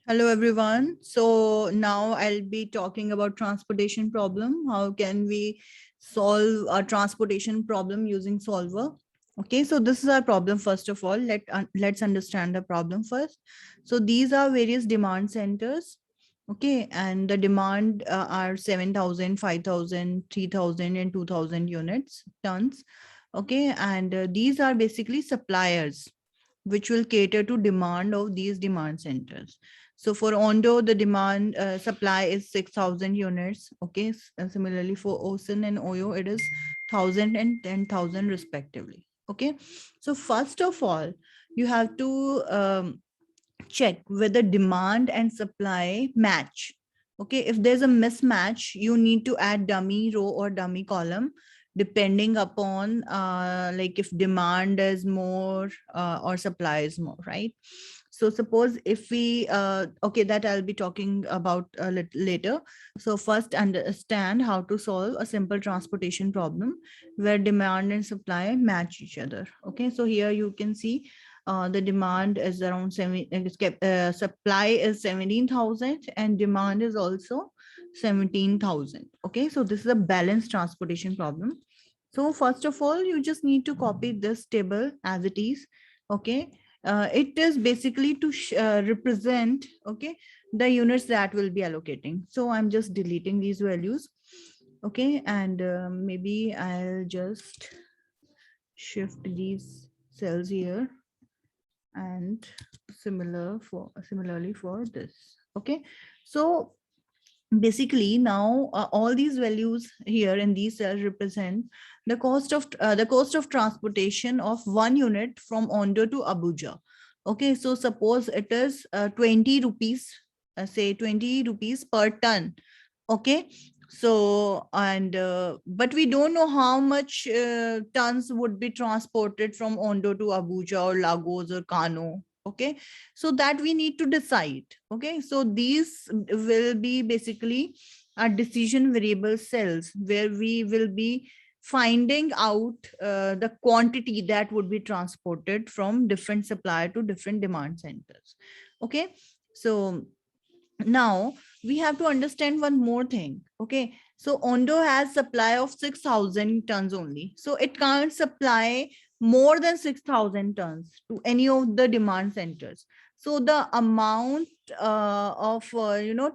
Hello everyone. So now I'll be talking about transportation problem. How can we solve a transportation problem using solver? Okay, so this is our problem. First of all, let's understand the problem first. So these are various demand centers. Okay, and the demand are 7,000, 5,000, 3,000, and 2,000 units, tons. Okay, and these are basically suppliers which will cater to demand of these demand centers. So for Ondo, the demand supply is 6,000 units. Okay. Similarly for Osun and Oyo, it is 1,000 and 10,000 respectively. Okay. So first of all, you have to check whether demand and supply match. Okay. If there's a mismatch, you need to add dummy row or dummy column depending upon like if demand is more or supply is more, right? So suppose if we okay, that I'll be talking about a little later. So first understand how to solve a simple transportation problem where demand and supply match each other. Okay, so here you can see the demand is around supply is 17,000 and demand is also 17,000. Okay, so this is a balanced transportation problem. So first of all, you just need to copy this table as it is. Okay, it is basically to represent, okay, the units that will be allocating. So I'm just deleting these values. Okay, and maybe I'll just shift these cells here and similarly for this. Okay, so basically now all these values here in these cells represent the cost of transportation of one unit from Ondo to Abuja. Okay, so suppose it is 20 rupees, say 20 rupees per ton. Okay, so and but we don't know how much tons would be transported from Ondo to Abuja or Lagos or Kano. Okay, so that we need to decide. Okay, so these will be basically our decision variable cells where we will be finding out the quantity that would be transported from different supplier to different demand centers. Okay, so now we have to understand one more thing. Okay, so Ondo has supply of 6,000 tons only, so it can't supply more than 6,000 tons to any of the demand centers. So the amount of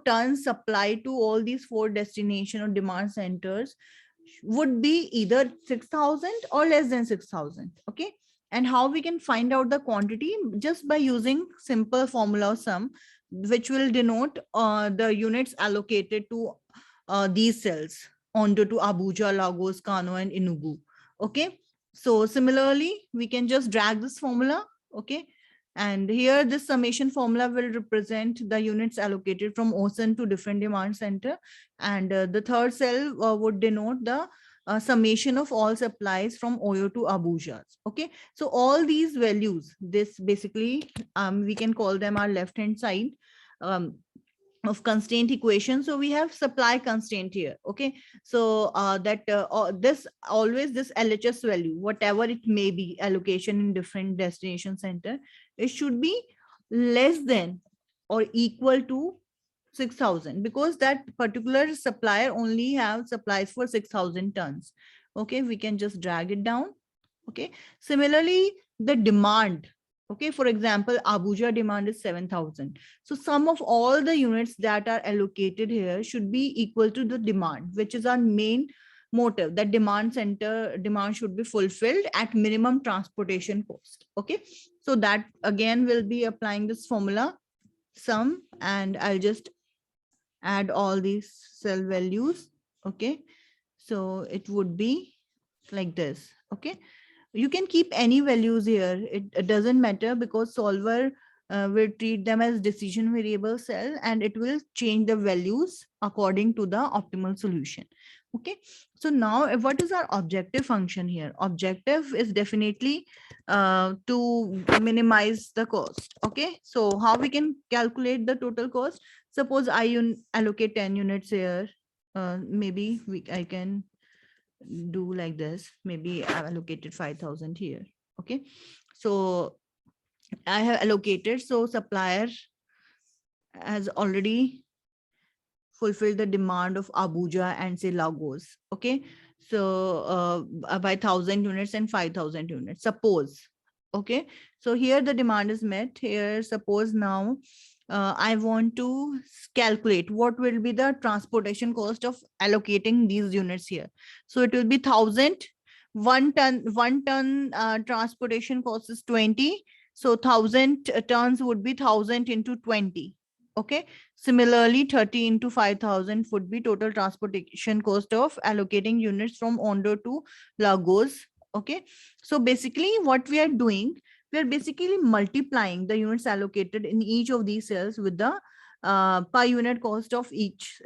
tons supplied to all these four destination or demand centers would be either 6,000 or less than 6,000. Okay, and how we can find out the quantity? Just by using simple formula sum, which will denote the units allocated to these cells onto to Abuja, Lagos, Kano, and Enugu. Okay, so similarly, we can just drag this formula. Okay, and here this summation formula will represent the units allocated from Osun to different demand center, and the third cell would denote the summation of all supplies from Oyo to Abuja. Okay, so all these values, this basically we can call them our left hand side um, of constraint equation. So we have supply constraint here. Okay, so this always this LHS value, whatever it may be, allocation in different destination center, it should be less than or equal to 6,000, because that particular supplier only have supplies for 6,000 tons. Okay, we can just drag it down. Okay, similarly the demand, okay, for example Abuja demand is 7,000, so sum of all the units that are allocated here should be equal to the demand, which is our main motive, that demand center demand should be fulfilled at minimum transportation cost. Okay, so that again will be applying this formula sum, and I'll just add all these cell values. Okay, so it would be like this. Okay, you can keep any values here, it doesn't matter, because solver will treat them as decision variable cell and it will change the values according to the optimal solution. Okay, so now what is our objective function here? Objective is definitely to minimize the cost. Okay, so how we can calculate the total cost? Suppose allocate 10 units here, maybe I can do like this. Maybe I've allocated 5,000 here. Okay, so I have allocated, so supplier has already fulfilled the demand of Abuja and say Lagos. Okay. So by 1,000 units and 5,000 units, suppose. Okay. So here the demand is met. Here, suppose now I want to calculate what will be the transportation cost of allocating these units here. So it will be 1,000. 1 ton transportation cost is 20. So 1,000 tons would be 1,000 into 20. Okay. Similarly, 30 into 5,000 would be total transportation cost of allocating units from Ondo to Lagos. Okay. So basically what we are doing, we are basically multiplying the units allocated in each of these cells with the per unit cost of each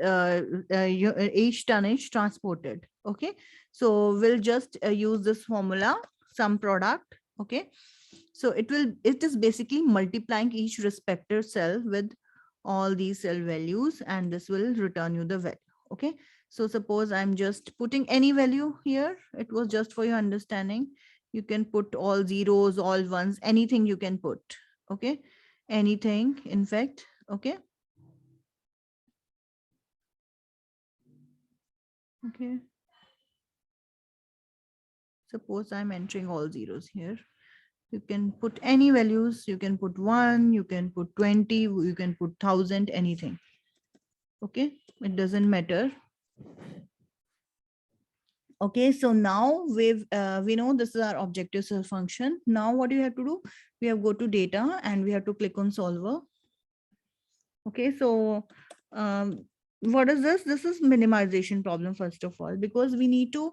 tonnage transported. Okay. So we'll just use this formula, sum product. Okay. So it is basically multiplying each respective cell with all these cell values, and this will return you the value. Okay. So suppose I'm just putting any value here. It was just for your understanding. You can put all zeros, all ones, anything you can put. Okay. Anything, in fact. Okay. Okay. Suppose I'm entering all zeros here. You can put any values. You can put 1, you can put 20, you can put 1,000, anything. Okay. It doesn't matter. Okay, so now we know this is our objective cell function. Now what do you have to do? We have go to data and we have to click on solver. Okay, so what is this? This is minimization problem first of all, because we need to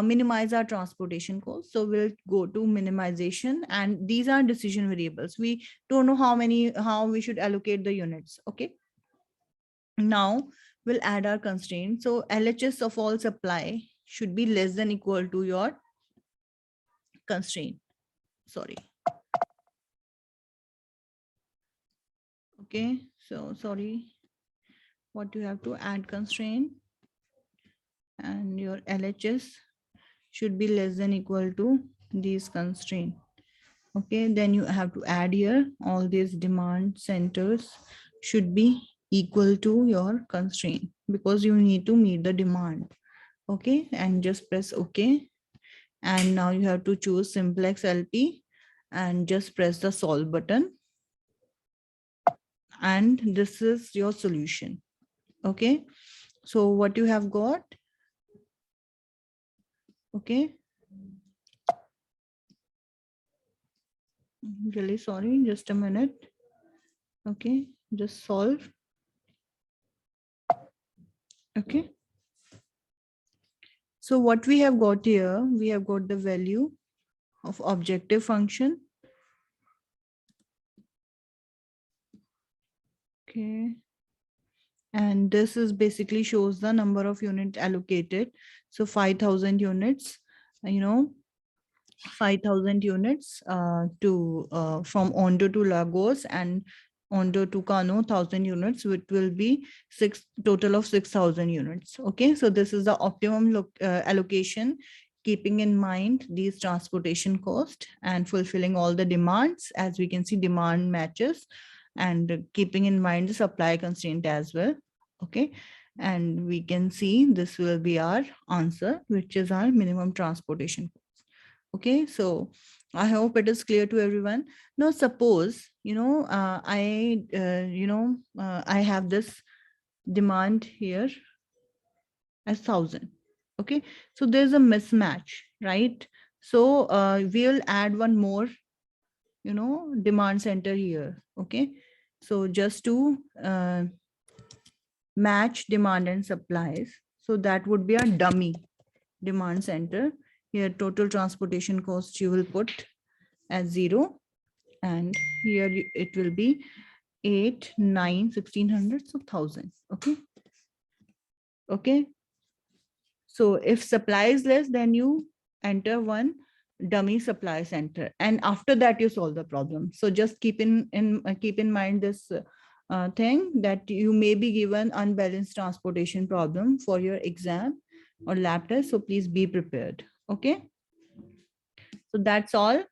minimize our transportation cost. So we'll go to minimization, and these are decision variables. We don't know how we should allocate the units. Okay. Now we'll add our constraint. So LHS of all supply should be less than equal to your constraint. Sorry. Okay, so sorry. What you have to add constraint, and your LHS should be less than equal to these constraint. Okay, then you have to add here all these demand centers should be equal to your constraint, because you need to meet the demand. Okay, and just press OK. And now you have to choose simplex LP and just press the solve button. And this is your solution. Okay, so what you have got. Okay, really sorry, just a minute. Okay, just solve. Okay, so what we have got here, we have got the value of objective function. Okay, and this is basically shows the number of units allocated. So 5,000 units, 5,000 units from Ondo to Lagos, and Ondo to Kano 1,000 units, which will be total of 6,000 units. Okay, so this is the optimum allocation, keeping in mind these transportation cost and fulfilling all the demands. As we can see, demand matches, and keeping in mind the supply constraint as well. Okay, and we can see this will be our answer, which is our minimum transportation cost. Okay, so I hope it is clear to everyone. Now suppose I have this demand here as 1,000. Okay, so there's a mismatch, right? So we'll add one more demand center here. Okay, so just to match demand and supplies, so that would be a dummy demand center. Here total transportation cost you will put as 0, and here it will be 8, 9, 1,600, so 1,000. Okay, okay, so if supply is less, then you enter one dummy supply center, and after that you solve the problem. So just keep in mind this thing, that you may be given unbalanced transportation problem for your exam or lab test, so please be prepared. Okay, so that's all.